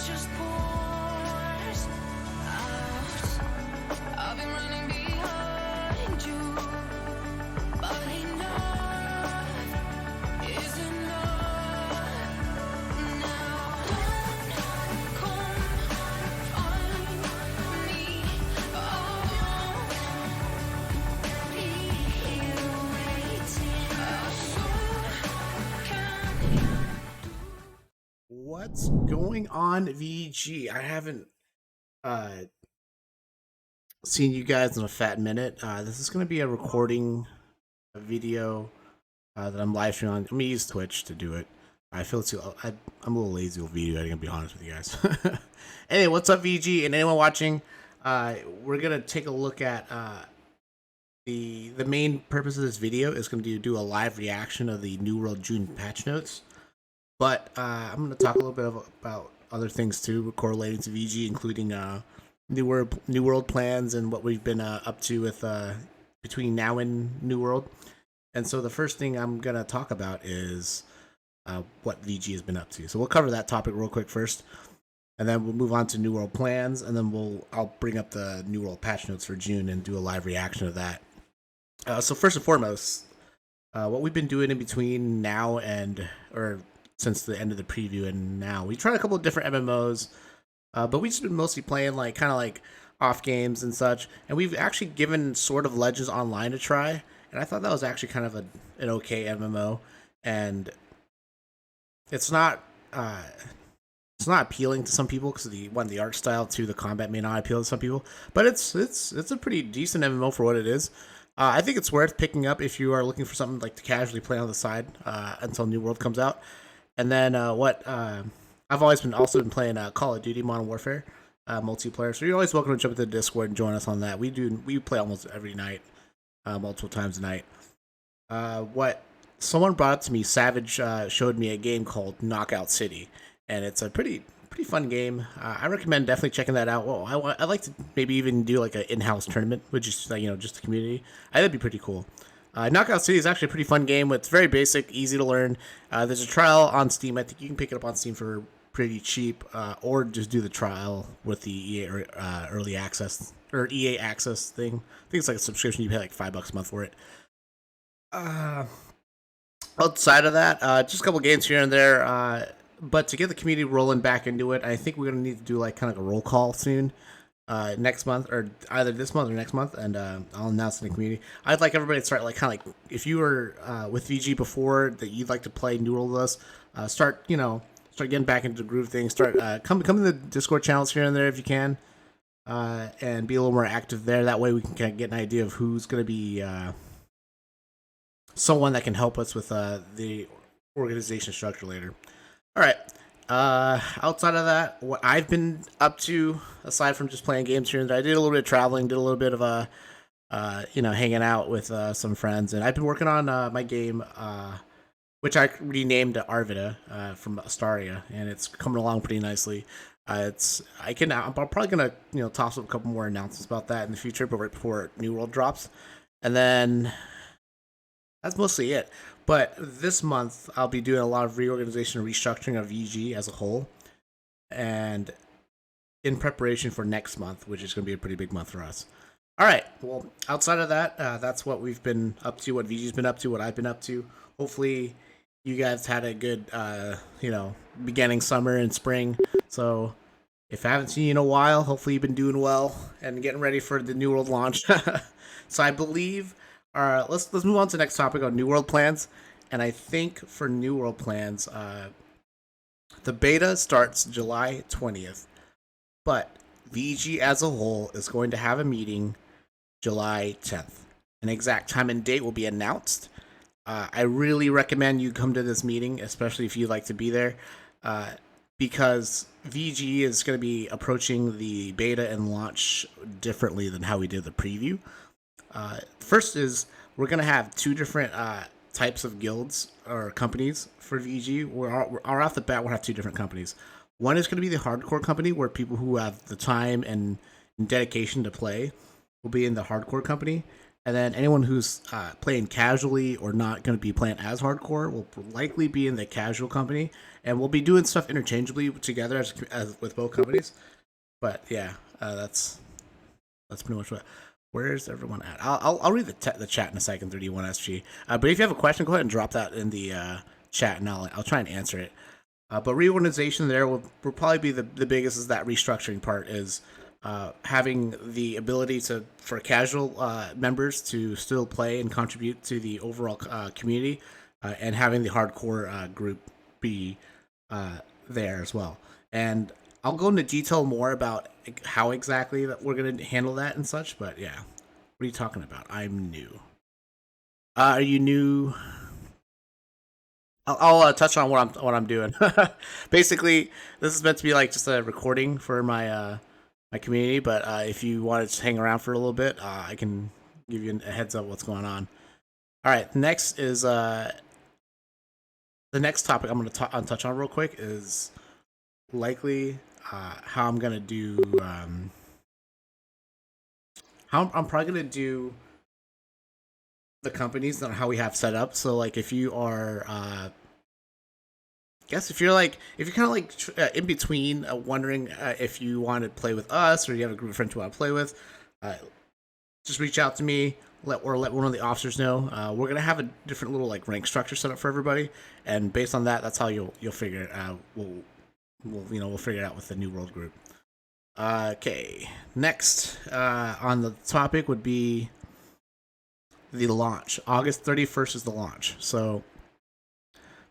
just pours out. I've been running behind you, but enough is enough now. Don't come find me. I won't be here waiting. So can What's going on, VG? I haven't uh, seen you guys in a fat minute. This is going to be a recording a video that I'm live streaming on. I'm going to use Twitch to do it. I feel I'm a little lazy with video editing, to be honest with you guys. Anyway, what's up, VG? And anyone watching, we're going to take a look at the main purpose of this video is going to do a live reaction of the New World June patch notes. But I'm going to talk a little bit about other things too, correlating to VG, including New World plans and what we've been up to with between now and New World. And so the first thing I'm going to talk about is what VG has been up to. So we'll cover that topic real quick first, and then we'll move on to New World plans, and then I'll bring up the New World patch notes for June and do a live reaction of that. So first and foremost, what we've been doing in between now or since the end of the preview and now, we tried a couple of different MMOs, but we've just been mostly playing kind of off games and such. And we've actually given Sword of Legends Online a try, and I thought that was actually kind of an okay MMO. And it's not appealing to some people because the art style, to the combat may not appeal to some people, but it's a pretty decent MMO for what it is. I think it's worth picking up if you are looking for something to casually play on the side until New World comes out. And then I've always been playing Call of Duty Modern Warfare multiplayer. So you're always welcome to jump into the Discord and join us on that. We play almost every night, multiple times a night. What someone brought up to me, Savage showed me a game called Knockout City, and it's a pretty fun game. I recommend definitely checking that out. Well, I'd like to maybe even do an in-house tournament, which is just the community. That'd be pretty cool. Knockout City is actually a pretty fun game. It's very basic, easy to learn. There's a trial on Steam. I think you can pick it up on Steam for pretty cheap, or just do the trial with the EA early access or EA access thing. I think it's like a subscription. You pay $5 a month for it. Outside of that, just a couple games here and there. But to get the community rolling back into it, I think we're gonna need to do kind of a roll call soon. Next month, or either this month or next month, and I'll announce in the community. I'd like everybody to start if you were with VG before that you'd like to play New World with us, start getting back into the groove thing. Start come to the Discord channels here and there if you can, and be a little more active there. That way we can kind of get an idea of who's going to be someone that can help us with the organization structure later. All right. Outside of that, what I've been up to, aside from just playing games here and there, I did a little bit of traveling, did a little bit of hanging out with some friends, and I've been working on my game, which I renamed Arvida from Astaria, and it's coming along pretty nicely. I'm probably gonna toss up a couple more announcements about that in the future, but right before New World drops, and then that's mostly it. But this month, I'll be doing a lot of reorganization and restructuring of VG as a whole, and in preparation for next month, which is going to be a pretty big month for us. All right. Well, outside of that, that's what we've been up to, what VG's been up to, what I've been up to. Hopefully, you guys had a good, beginning summer and spring. So, if I haven't seen you in a while, hopefully you've been doing well and getting ready for the New World launch. So, I believe. Let's move on to the next topic on New World plans. And I think for New World plans, the beta starts July 20th, but VG as a whole is going to have a meeting July 10th. An exact time and date will be announced. I really recommend you come to this meeting, especially if you'd like to be there, because VG is going to be approaching the beta and launch differently than how we did the preview. First is we're going to have two different types of guilds or companies for VG. We're off the bat, we'll have two different companies. One is going to be the hardcore company, where people who have the time and dedication to play will be in the hardcore company. And then anyone who's playing casually or not going to be playing as hardcore will likely be in the casual company, and we'll be doing stuff interchangeably together as with both companies. But yeah, that's pretty much what. Where's everyone at? I'll read the chat in a second. 31SG. But if you have a question, go ahead and drop that in the chat, and I'll try and answer it. But reorganization there will probably be the biggest. Is that restructuring part is having the ability for casual members to still play and contribute to the overall community, and having the hardcore group be there as well. And I'll go into detail more about how exactly that we're going to handle that and such. But yeah, what are you talking about? I'm new. Are you new? I'll touch on what I'm doing. Basically, this is meant to be like just a recording for my community. But if you want to hang around for a little bit, I can give you a heads up what's going on. All right, next is the next topic I'm going to touch on real quick is likely how I'm gonna do. How I'm probably gonna do the companies and how we have set up. So like, if you are, guess if you're kind of like in between, wondering if you want to play with us or you have a group of friends you want to play with, just reach out to me. Let one of the officers know. We're gonna have a different little like rank structure set up for everybody, and based on that, that's how you'll figure it out. We'll figure it out with the New World group. Okay, next on the topic would be the launch. August 31st is the launch. So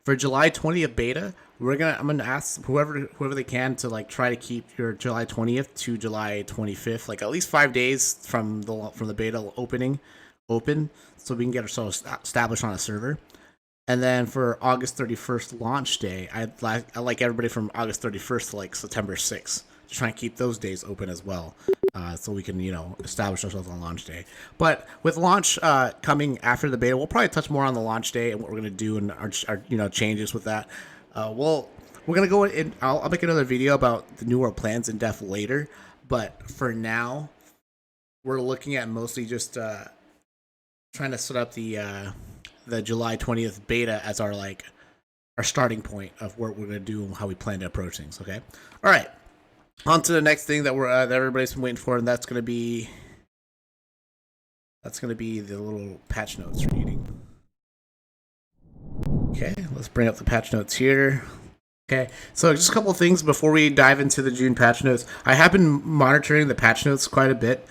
for July 20th beta, I'm gonna ask whoever they can to like try to keep your July 20th to July 25th, like at least 5 days from the beta open, so we can get ourselves established on a server. And then for August 31st launch day, I like everybody from August 31st to like September 6th to try and keep those days open as well, so we can establish ourselves on launch day. But with launch coming after the beta, we'll probably touch more on the launch day and what we're gonna do and our changes with that. We're gonna go in. I'll make another video about the New World plans in depth later. But for now, we're looking at mostly just trying to set up the July 20th beta as our starting point of what we're gonna do and how we plan to approach things. Okay, all right. On to the next thing that that everybody's been waiting for, and that's gonna be the little patch notes reading. Okay, let's bring up the patch notes here. Okay, so just a couple of things before we dive into the June patch notes. I have been monitoring the patch notes quite a bit,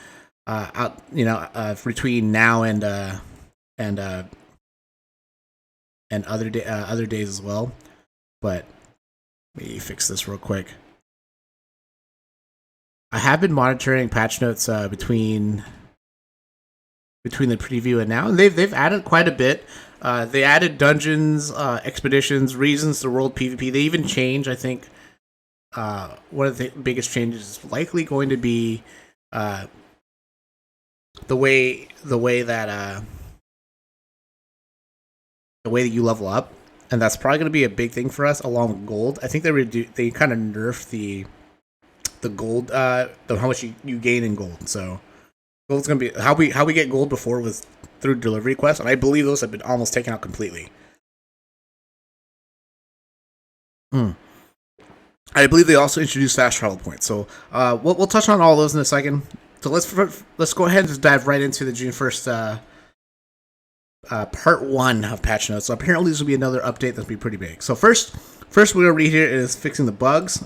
between now and other days as well. But let me fix this real quick. I have been monitoring patch notes between the preview and now, and they've added quite a bit. They added dungeons, expeditions, reasons to world PvP. They even changed, I think, one of the biggest changes is likely going to be the way that you level up, and that's probably going to be a big thing for us along with gold. I think they kind of nerfed the gold, how much you gain in gold. So gold's going to be how we get gold before was through delivery quests, and I believe those have been almost taken out completely. I believe they also introduced fast travel points. So we'll touch on all those in a second. So let's go ahead and just dive right into the June 1st part 1 of patch notes. So apparently this will be another update that'll be pretty big. So first we're gonna read here is fixing the bugs.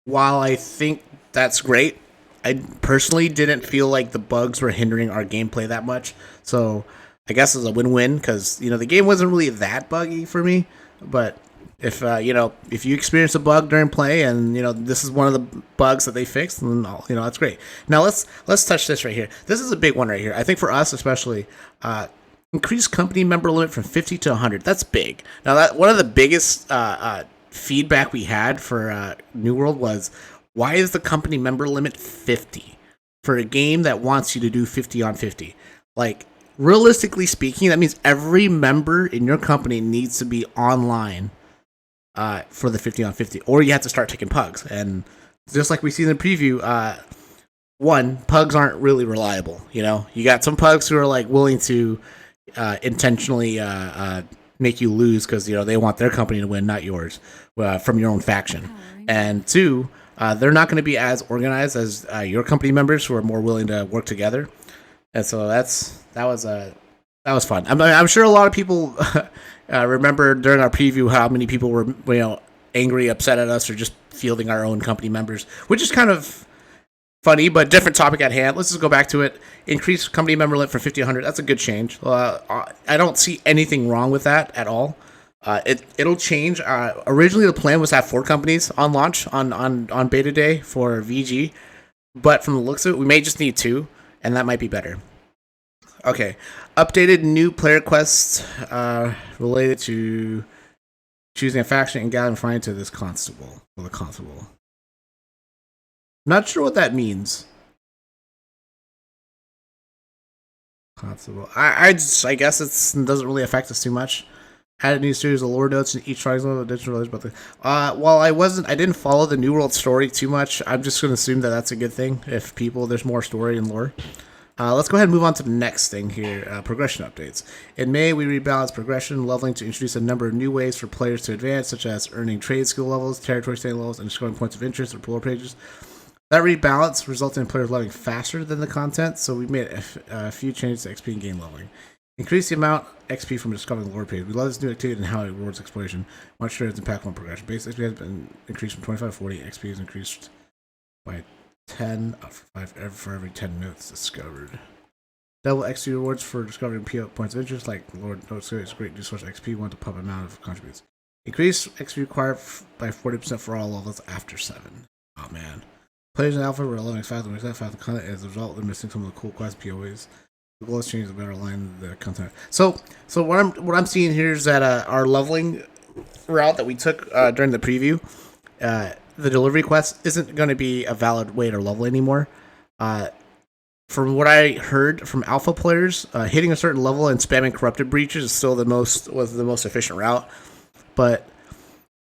While I think that's great, I personally didn't feel like the bugs were hindering our gameplay that much. So I guess it's a win-win because the game wasn't really that buggy for me. But if you experience a bug during play and this is one of the bugs that they fixed, then that's great. Now let's touch this right here. This is a big one right here. I think for us especially, increased company member limit from 50 to 100. That's big. Now that one of the biggest feedback we had for New World was, why is the company member limit 50 for a game that wants you to do 50 on 50? Like, realistically speaking, that means every member in your company needs to be online for the 50 on 50, or you have to start taking pugs. And just like we see in the preview, one, pugs aren't really reliable. You know, you got some pugs who are like willing to intentionally make you lose because they want their company to win, not yours, from your own faction. And two, they're not going to be as organized as your company members who are more willing to work together. And so that was fun. I'm sure a lot of people remember during our preview how many people were angry, upset at us, or just fielding our own company members, which is kind of funny, but different topic at hand. Let's just go back to it. Increase company member limit from 50 to 100. That's a good change. I don't see anything wrong with that at all. It'll change. Originally, the plan was to have 4 companies on launch on beta day for VG, but from the looks of it, we may just need 2, and that might be better. Okay, updated new player quests related to choosing a faction and gathering fine to this constable. Or the constable. Not sure what that means. Constable. I guess it doesn't really affect us too much. Added new series of lore notes in each triangle of additional about the. While I didn't follow the New World story too much. I'm just gonna assume that that's a good thing. If there's more story and lore. Let's go ahead and move on to the next thing here, progression updates. In May, we rebalanced progression leveling to introduce a number of new ways for players to advance, such as earning trade skill levels, territory standing levels, and scoring points of interest or pull pages. That rebalance resulted in players leveling faster than the content, so we made a few changes to XP and game leveling. Increase the amount XP from discovering the lore page. We love this new activity and how it rewards exploration. Much sure its impact on progression. Base XP has been increased from 25 to 40. XP is increased by 10 for every 10 notes discovered. Double XP rewards for discovering points of interest, like Lord Notes. It's great new source XP. Want to pump amount of contributes. Increase XP required by 40% for all levels after 7. Oh man. Players in Alpha were leveling faster than the content. As a result, they're missing some of the cool quest POAs. The goal is change to better align the content. So what I'm seeing here is that our leveling route that we took during the preview, the delivery quest isn't going to be a valid way to level anymore. From what I heard from alpha players, hitting a certain level and spamming corrupted breaches is still the most efficient route. But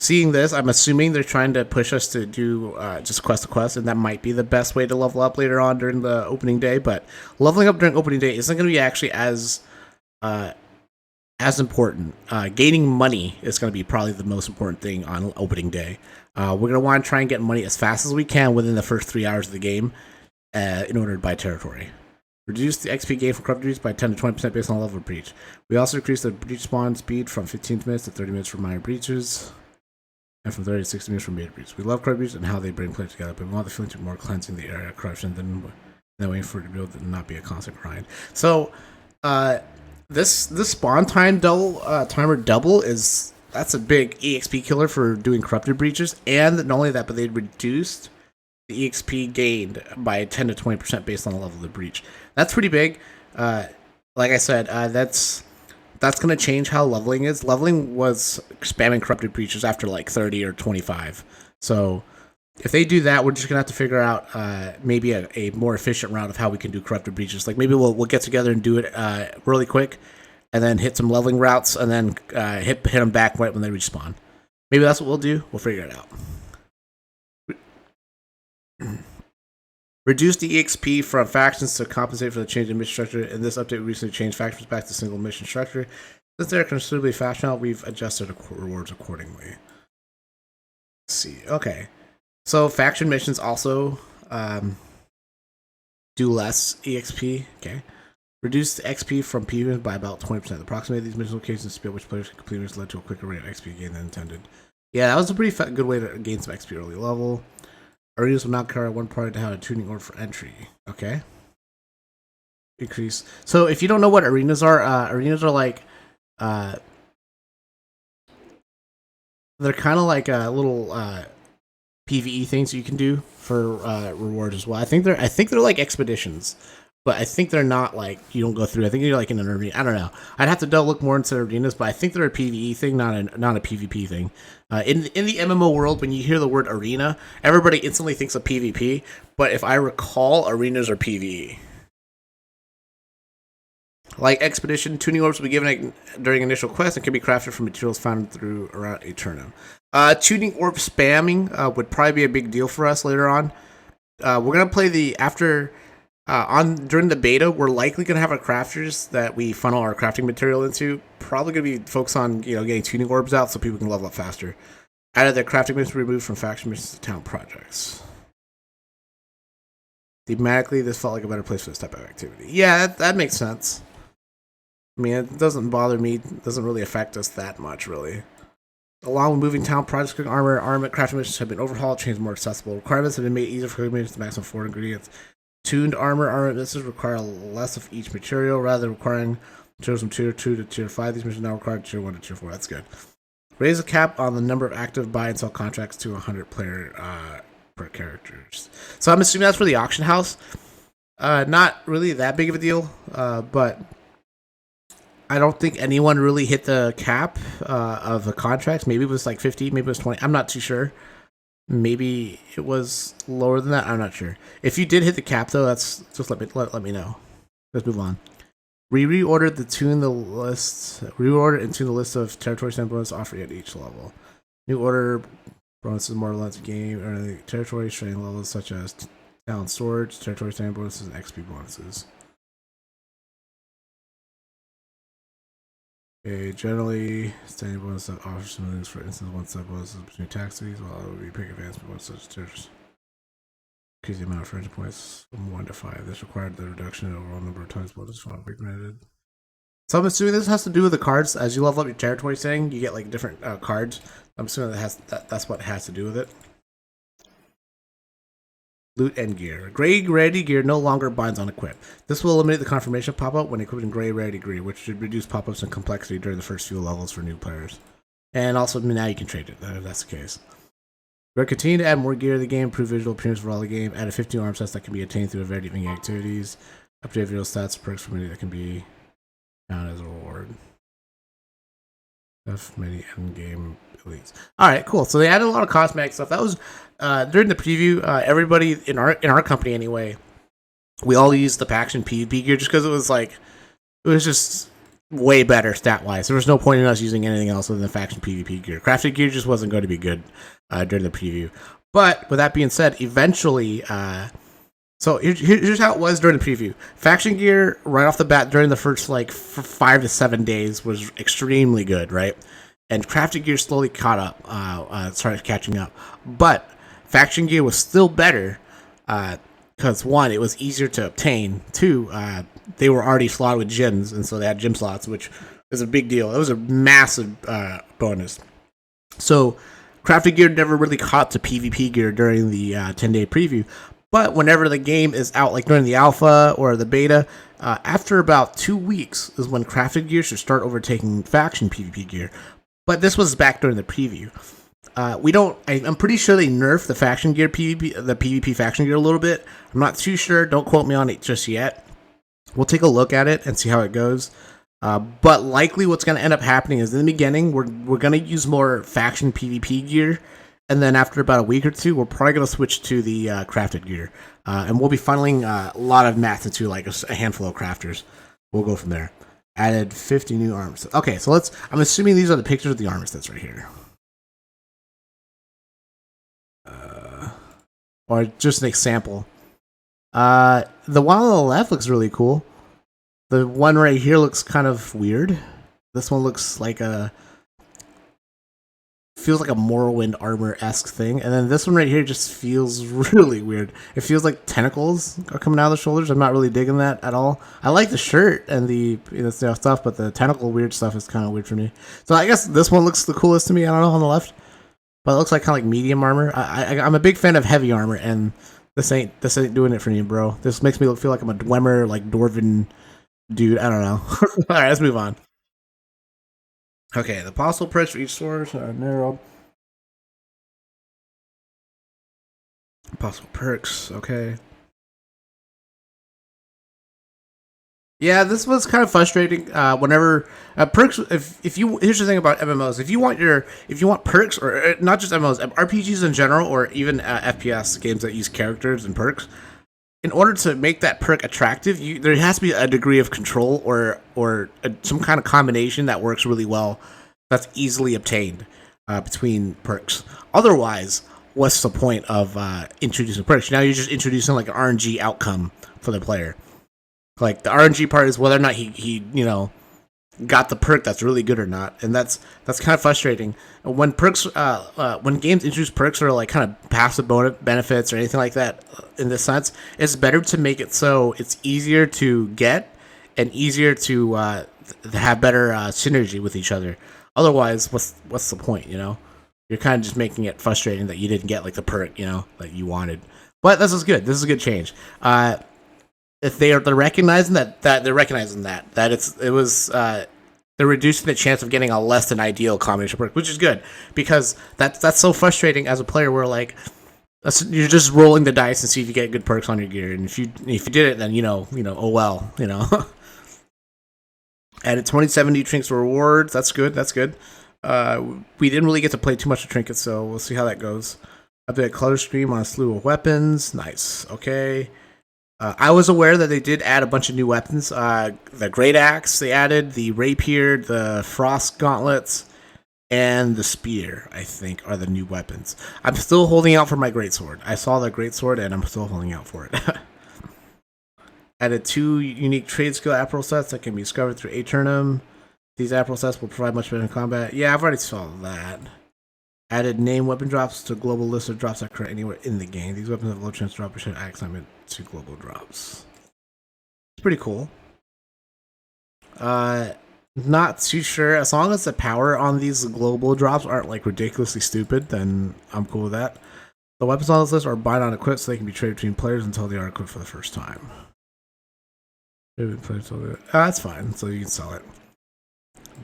seeing this, I'm assuming they're trying to push us to do just quest to quest, and that might be the best way to level up later on during the opening day. But leveling up during opening day isn't going to be actually as important. Gaining money is going to be probably the most important thing on opening day. We're going to want to try and get money as fast as we can within the first 3 hours of the game in order to buy territory. Reduce the XP gain from corrupted breach by 10 to 20% based on level of breach. We also increased the breach spawn speed from 15 minutes to 30 minutes for minor breaches, and from 30 to 60 minutes for major breaches. We love corrupted breaches and how they bring players together, but we want the feeling to be more cleansing the area of corruption than waiting for it to build and not be a constant grind. So, this spawn time timer double that's a big EXP killer for doing corrupted breaches, and not only that, but they reduced the EXP gained by 10 to 20% based on the level of the breach. That's pretty big. Like I said, that's going to change how leveling is. Leveling was spamming corrupted breaches after like 30 or 25. So if they do that, we're just going to have to figure out maybe a more efficient route of how we can do corrupted breaches. Like maybe we'll get together and do it really quick, and then hit some leveling routes, and then hit them back right when they respawn. Maybe that's what we'll do. We'll figure it out. Reduce the EXP from factions to compensate for the change in mission structure. In this update, we recently changed factions back to single mission structure. Since they're considerably fast now, we've adjusted rewards accordingly. Let's see. Okay. So faction missions also do less EXP. Okay. Reduce the XP from PvP by about 20%. Approximately these mission locations to which players can complete missions led to a quicker rate of XP gain than intended. Yeah, that was a pretty good way to gain some XP early level. Arenas will not carry one party to have a tuning order for entry. Okay. Increase. So if you don't know what arenas are like, they're kind of like little PvE things you can do for rewards as well. I think they're like expeditions, but I think they're not like you don't go through. I think you're like in an arena. I don't know. I'd have to look more into arenas, but I think they're a PvE thing, not a PvP thing. In the MMO world, when you hear the word arena, everybody instantly thinks of PvP. But if I recall, arenas are PvE. Like expedition, tuning orbs will be given during initial quests and can be crafted from materials found through around Eternum. Tuning orb spamming would probably be a big deal for us later on. We're gonna play the after on during the beta. We're likely gonna have our crafters that we funnel our crafting material into. Probably gonna be focused on getting tuning orbs out so people can level up faster. Added their crafting missions removed from faction missions to town projects. Thematically, this felt like a better place for this type of activity. Yeah, that makes sense. I mean, it doesn't bother me. It doesn't really affect us that much, really. Along with moving town projects, cooking armament, crafting missions have been overhauled, changed more accessible. Requirements have been made easier for cooking missions to maximum 4 ingredients. Tuned armament missions require less of each material, rather than requiring materials from tier 2 to tier 5. These missions now require tier 1 to tier 4. That's good. Raise the cap on the number of active buy and sell contracts to 100 player per characters. So I'm assuming that's for the auction house. Not really that big of a deal, but I don't think anyone really hit the cap of the contracts. Maybe it was like 50, maybe it was 20. I'm not too sure. Maybe it was lower than that. I'm not sure. If you did hit the cap, though, that's just let me know. Let's move on. We reordered and tune the list of territory stamp bonuses offered at each level. New order bonuses more length of game or the territory training levels such as talent storage, territory stamp bonuses, and XP bonuses. Okay, generally, standing bonus that offers some moves for instance, one sub bonuses between taxis, while it would be pick advancement bonuses such as territories. Increase the amount of friendship points from 1 to 5. This required the reduction in overall number of times bonuses from recommended. So I'm assuming this has to do with the cards. As you level up your territory setting, you get like different cards. I'm assuming that's what has to do with it. Loot and gear. Gray Rarity gear no longer binds on equip. This will eliminate the confirmation pop-up when equipped in Gray Rarity gear, which should reduce pop-ups and complexity during the first few levels for new players. And also now you can trade it if that's the case. We're continuing to add more gear to the game, improve visual appearance for all the game, add a 15 arm sets that can be attained through a variety of activities, update visual stats, perks for many that can be found as a reward. Have many end-game elites. Alright, cool. So they added a lot of cosmetic stuff. That was during the preview, everybody in our company anyway, we all used the faction PvP gear just because it was just way better stat-wise. There was no point in us using anything else other than faction PvP gear. Crafted gear just wasn't going to be good during the preview. But with that being said, eventually, so here's how it was during the preview. Faction gear right off the bat during the first 5 to 7 days was extremely good, right? And crafted gear slowly caught up, started catching up. But faction gear was still better because 1, it was easier to obtain. 2, they were already slotted with gyms, and so they had gym slots, which is a big deal. It was a massive bonus. So crafted gear never really caught to PvP gear during the 10-day preview. But whenever the game is out, like during the alpha or the beta, after about 2 weeks is when crafted gear should start overtaking faction PvP gear. But this was back during the preview. I'm pretty sure they nerfed the faction gear the PvP faction gear a little bit. I'm not too sure. Don't quote me on it just yet. We'll take a look at it and see how it goes. But likely what's going to end up happening is in the beginning, we're going to use more faction PvP gear. And then after about a week or two, we're probably going to switch to the crafted gear. And we'll be funneling a lot of mats into like a handful of crafters. We'll go from there. Added 50 new armor sets. Okay, so I'm assuming these are the pictures of the armor sets right here. Or just an example. The one on the left looks really cool. The one right here looks kind of weird. This one looks like feels like a Morrowind armor-esque thing. And then this one right here just feels really weird. It feels like tentacles are coming out of the shoulders. I'm not really digging that at all. I like the shirt and the stuff, but the tentacle weird stuff is kind of weird for me. So I guess this one looks the coolest to me. I don't know, on the left. But it looks like kind of like medium armor. I'm a big fan of heavy armor, and this ain't doing it for me, bro. This makes me feel like I'm a Dwemer, like Dwarven dude. I don't know. All right, let's move on. Okay, the possible price for each source are narrowed. Possible perks, okay. Yeah, this was kind of frustrating. Whenever perks, if you here's the thing about MMOs, if you want perks or not just MMOs, RPGs in general, or even FPS games that use characters and perks, in order to make that perk attractive, there has to be a degree of control or some kind of combination that works really well, that's easily obtained between perks. Otherwise, what's the point of introducing perks? Now you're just introducing like an RNG outcome for the player. Like the RNG part is whether or not he got the perk that's really good or not, and that's kind of frustrating. When perks, when games introduce perks or like kind of passive benefits or anything like that, in this sense, it's better to make it so it's easier to get and easier to have better synergy with each other. Otherwise, what's the point? You're kind of just making it frustrating that you didn't get like the perk, that you wanted. But this is good. This is a good change. If they're recognizing that they're recognizing that they're reducing the chance of getting a less than ideal combination perk, which is good because that's so frustrating as a player. Where like you're just rolling the dice and see if you get good perks on your gear, and if you did it, then oh well. Added 27 new trinkets rewards. That's good. We didn't really get to play too much of trinkets, so we'll see how that goes. Updated color scheme on a slew of weapons. Nice. Okay. I was aware that they did add a bunch of new weapons. The Great Axe they added, the Rapier, the Frost Gauntlets, and the Spear, I think, are the new weapons. I'm still holding out for my Greatsword. I saw the Greatsword, and I'm still holding out for it. Added 2 unique trade skill April sets that can be discovered through Aeternum. These April sets will provide much better in combat. Yeah, I've already saw that. Added name weapon drops to global list of drops that occur anywhere in the game. These weapons have low chance to drop or should add assignment to global drops. It's pretty cool. Not too sure. As long as the power on these global drops aren't like ridiculously stupid, then I'm cool with that. The weapons on this list are bind on equipped so they can be traded between players until they are equipped for the first time. That's fine, so you can sell it.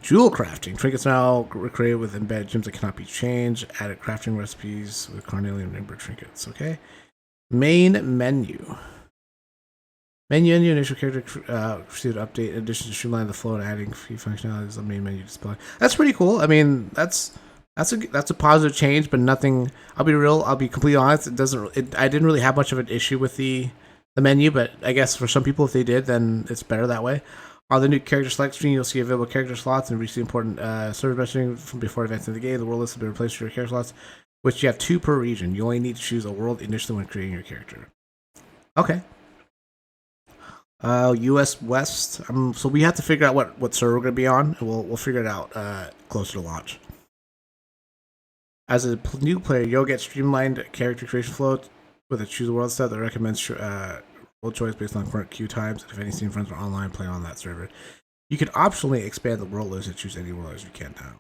Jewel crafting. Trinkets now created with embedded gems that cannot be changed. Added crafting recipes with carnelian and amber trinkets. Okay. Main menu. Menu initial character received an update in addition to streamlining the flow and adding key functionalities. The main menu display. That's pretty cool. I mean, that's a positive change, but nothing. I'll be completely honest. I didn't really have much of an issue with the menu, but I guess for some people, if they did, then it's better that way. On the new character select screen, you'll see available character slots and reach the important server messaging from before advancing the game. The world list has been replaced with your character slots, which you have 2 per region. You only need to choose a world initially when creating your character. Okay. U.S. West. So we have to figure out what server we're going to be on, and we'll figure it out closer to launch. As a new player, you'll get streamlined character creation flow with a choose a world set that recommends world choice based on current queue times. If any Steam friends are online playing on that server, you can optionally expand the world list and choose any world as you can now.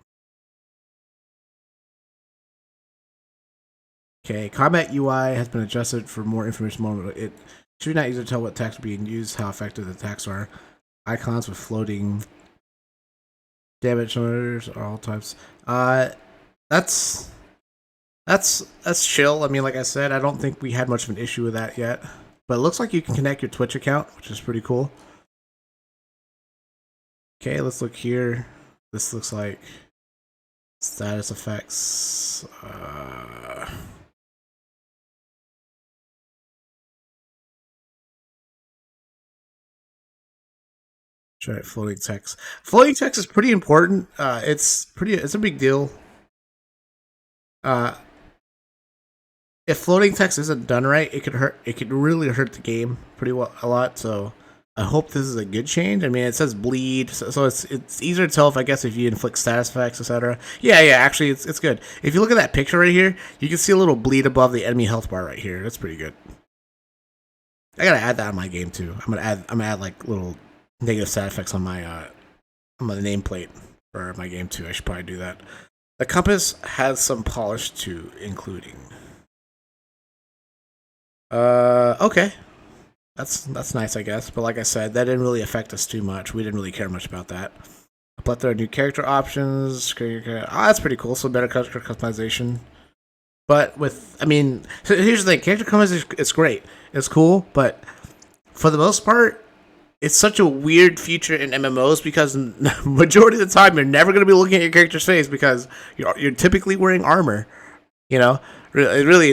Okay, combat UI has been adjusted for more information. It should be not easy to tell what attacks are being used, how effective the attacks are. Icons with floating damage numbers are all types. That's chill. I mean, like I said, I don't think we had much of an issue with that yet. But it looks like you can connect your Twitch account, which is pretty cool. Okay, let's look here. This looks like status effects. Try floating text. Floating text is pretty important. It's a big deal. If floating text isn't done right, it could really hurt the game a lot. So I hope this is a good change. I mean, it says bleed, so it's easier to tell if you inflict status effects, etc. Yeah, actually it's good. If you look at that picture right here, you can see a little bleed above the enemy health bar right here. That's pretty good. I gotta add that on my game too. I'm gonna add like little negative side effects on my nameplate for my game too. I should probably do that. The compass has some polish too, including. Okay. That's nice, I guess. But like I said, that didn't really affect us too much. We didn't really care much about that. A plethora of new character options. That's pretty cool. So better character customization. But so here's the thing. Character customization, it's great. It's cool, but for the most part, it's such a weird feature in MMOs because majority of the time you're never going to be looking at your character's face because you're typically wearing armor. It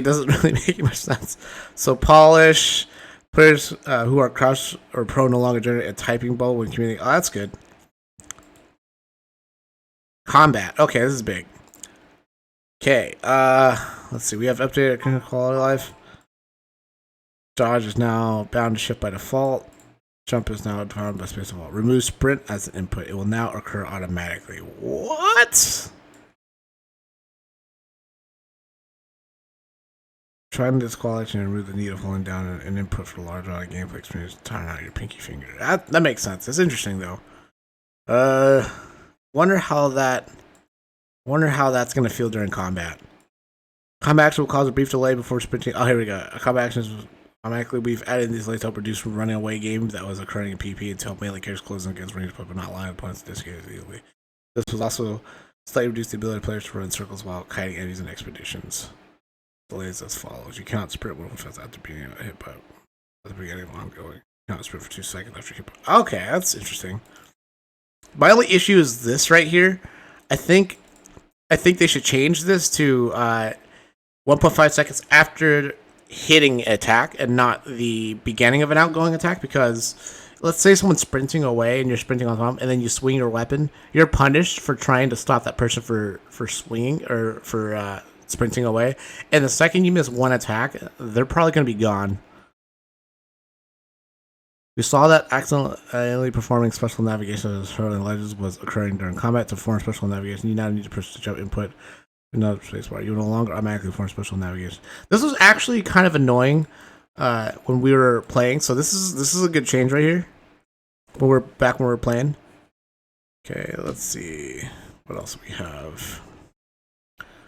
doesn't really make much sense. So polish. Players who are crouched or prone no longer generate a typing bubble when communicating. Oh, that's good. Combat. Okay, this is big. Okay, let's see. We have updated quality of life. Dodge is now bound to shift by default. Jump is now defined by space default. Remove sprint as an input. It will now occur automatically. What? Trying to disqualify and remove the need of holding down an input for a large amount of gameplay experience. Turn out your pinky finger. That makes sense. It's interesting though. Wonder how that's gonna feel during combat. Combat action will cause a brief delay before sprinting. Oh, here we go. Combat actions automatically. We've added these delays to help reduce from running away games that was occurring in PvP until melee characters closing against ranged but not allowing opponents to disengage easily. This was also slightly reduced the ability of players to run in circles while kiting enemies in expeditions. Delays as follows: you cannot sprint when fast after being hit by at the beginning of ongoing. You cannot sprint for 2 seconds after hit by. Okay, that's interesting. My only issue is this right here. I think they should change this to 1.5 seconds after hitting attack and not the beginning of an outgoing attack, because let's say someone's sprinting away and you're sprinting on top and then you swing your weapon, you're punished for trying to stop that person for swinging or for sprinting away, and the second you miss one attack, they're probably going to be gone. We saw that accidentally performing special navigation as Legends was occurring during combat. To perform special navigation, you now need to push the jump input. Another spacebar. You no longer automatically perform special navigation. This was actually kind of annoying when we were playing. So this is a good change right here. When we're playing. Okay, let's see what else we have.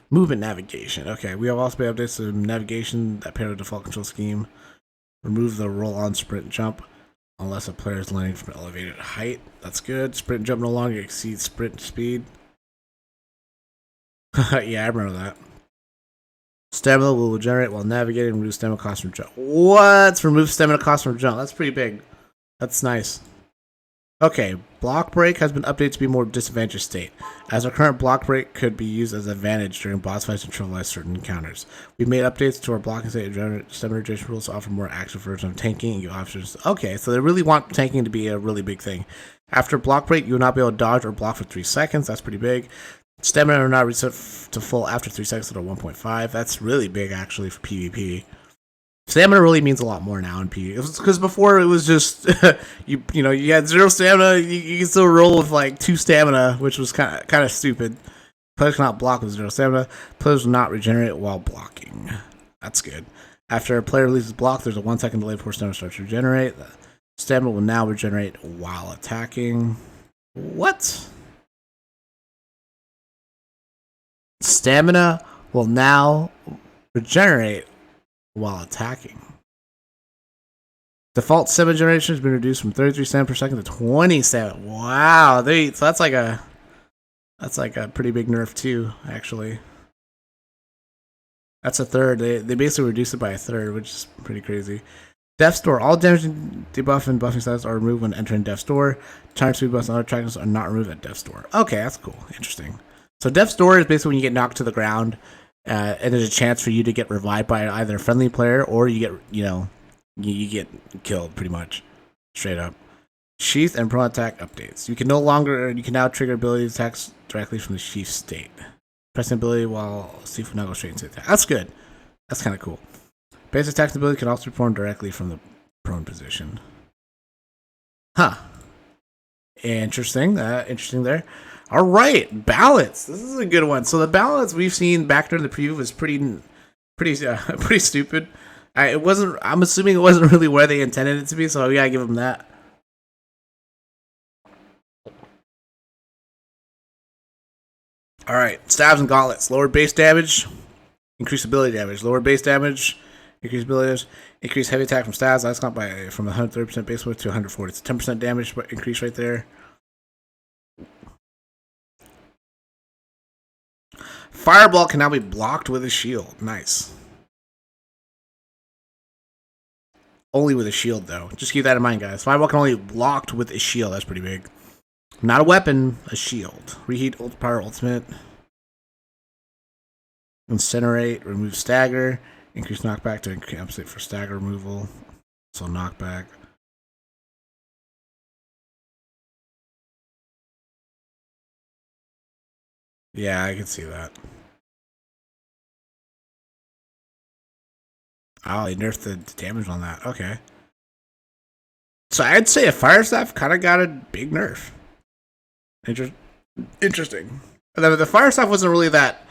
Movement navigation. Okay, we have also made updates to navigation that pair with default control scheme. Remove the roll on sprint jump unless a player is landing from an elevated height. That's good. Sprint jump no longer exceeds sprint speed. Yeah, I remember that. Stamina will regenerate while navigating. Remove stamina cost from jump. What? Remove stamina cost from jump. That's pretty big. That's nice. Okay, block break has been updated to be more disadvantaged state, as our current block break could be used as an advantage during boss fights and trivialize certain encounters. We've made updates to our blocking state and stamina regeneration rules to offer more active version of tanking and give options. Okay, so they really want tanking to be a really big thing. After block break, you will not be able to dodge or block for 3 seconds. That's pretty big. Stamina will not reset to full after 3 seconds at a 1.5. That's really big actually for PvP. Stamina really means a lot more now in PvP, because before it was just you had 0 stamina. You can still roll with like 2 stamina, which was kind of stupid. Players cannot block with 0 stamina. Players will not regenerate while blocking. That's good. After a player releases block, there's a 1 second delay before stamina starts to regenerate. Stamina will now regenerate while attacking. What? Stamina will now regenerate while attacking. Default stamina generation has been reduced from 33 stamina per second to 20 stamina. Wow, so that's like a pretty big nerf too, actually. That's a third. They basically reduced it by a third, which is pretty crazy. Death Store. All damage debuff and buffing status are removed when entering Death Store. Charge speed buffs and other trackers are not removed at Death Store. Okay, that's cool. Interesting. So Death Store is basically when you get knocked to the ground, and there's a chance for you to get revived by either a friendly player or you get, you get killed pretty much, straight up. Sheath and prone attack updates. You can now trigger ability attacks directly from the sheath state. Pressing ability while Steve will now go straight into attack. That's good. That's kind of cool. Base attack ability can also be performed directly from the prone position. Huh. Interesting. Interesting there. All right, ballots. This is a good one. So the ballots we've seen back during the preview was pretty stupid. I'm assuming it wasn't really where they intended it to be. So we gotta give them that. All right, stabs and gauntlets. Lower base damage, increase ability damage. Lower base damage, increase ability damage. Increase heavy attack from stabs. That's not from 130% base width to 140. It's a 10% damage increase right there. Fireball can now be blocked with a shield. Nice. Only with a shield, though. Just keep that in mind, guys. Fireball can only be blocked with a shield. That's pretty big. Not a weapon, a shield. Reheat power ultimate. Incinerate. Remove stagger. Increase knockback to compensate for stagger removal. So knockback. Yeah, I can see that. Oh, they nerfed the damage on that. Okay. So I'd say a fire staff kind of got a big nerf. Interesting. The fire staff wasn't really that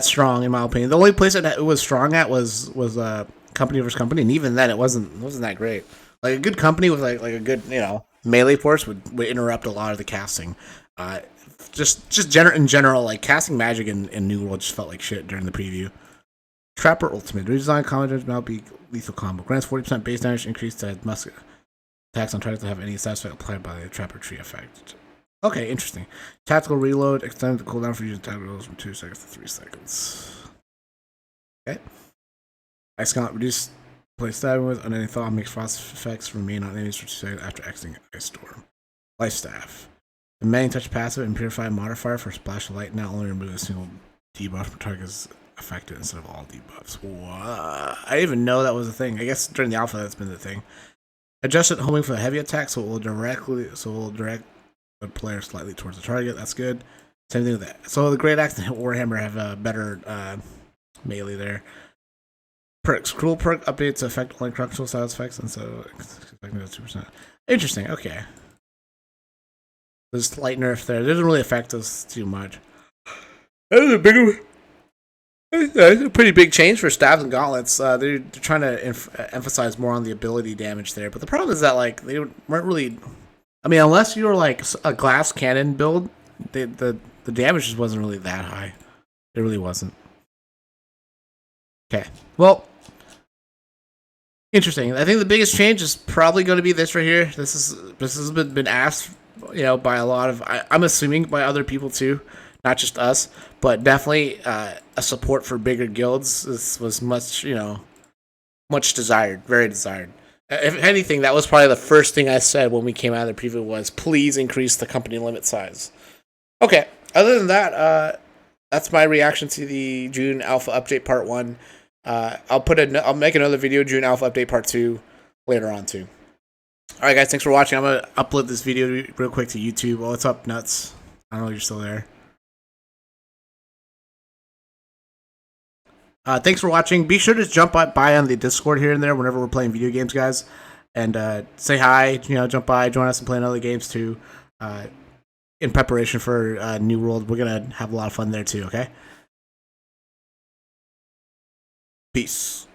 strong in my opinion. The only place it was strong at was company versus company, and even then it wasn't that great. Like a good company with like a good melee force would interrupt a lot of the casting. Uh, in general, like casting magic in New World just felt like shit during the preview. Trapper Ultimate redesign combo damage now be lethal combo grants 40% base damage increase to musket attacks on targets that have any stat effect applied by the Trapper Tree effect. Okay, interesting. Tactical reload extended the cooldown for using tactical rolls from 2 seconds to 3 seconds. Okay. Ice Gauntlet reduce play stabbing with unending thaw makes frost effects remain on enemies for 2 seconds after exiting Ice Storm. Life Staff. The Manning Touch passive and Purify modifier for Splash of Light now only remove a single debuff per target is affected instead of all debuffs. What? I didn't even know that was a thing. I guess during the alpha that's been the thing. Adjusted homing for the heavy attack, so it will direct the player slightly towards the target. That's good. Same thing with that. So the Great Axe and Warhammer have a better melee there. Perks. Cruel perk updates affect only crucial side effects, and so expecting 2%. Interesting. Okay. There's slight nerf there. It doesn't really affect us too much. That's a pretty big change for staves and gauntlets. They're trying to emphasize more on the ability damage there, but the problem is that like they weren't really. I mean, unless you were like a glass cannon build, the damage just wasn't really that high. It really wasn't. Okay, well, interesting. I think the biggest change is probably going to be this right here. This has been asked, by a lot of. I'm assuming by other people too, not just us, but definitely a support for bigger guilds. This was much desired, very desired. If anything, that was probably the first thing I said when we came out of the preview was, please increase the company limit size. Okay, other than that, that's my reaction to the June Alpha Update Part 1. I'll make another video, June Alpha Update Part 2, later on too. Alright guys, thanks for watching. I'm going to upload this video real quick to YouTube. Oh, what's up, Nuts? I don't know if you're still there. Thanks for watching. Be sure to jump by on the Discord here and there whenever we're playing video games, guys. And say hi, jump by, join us and play other games too. In preparation for New World, we're going to have a lot of fun there too, okay? Peace.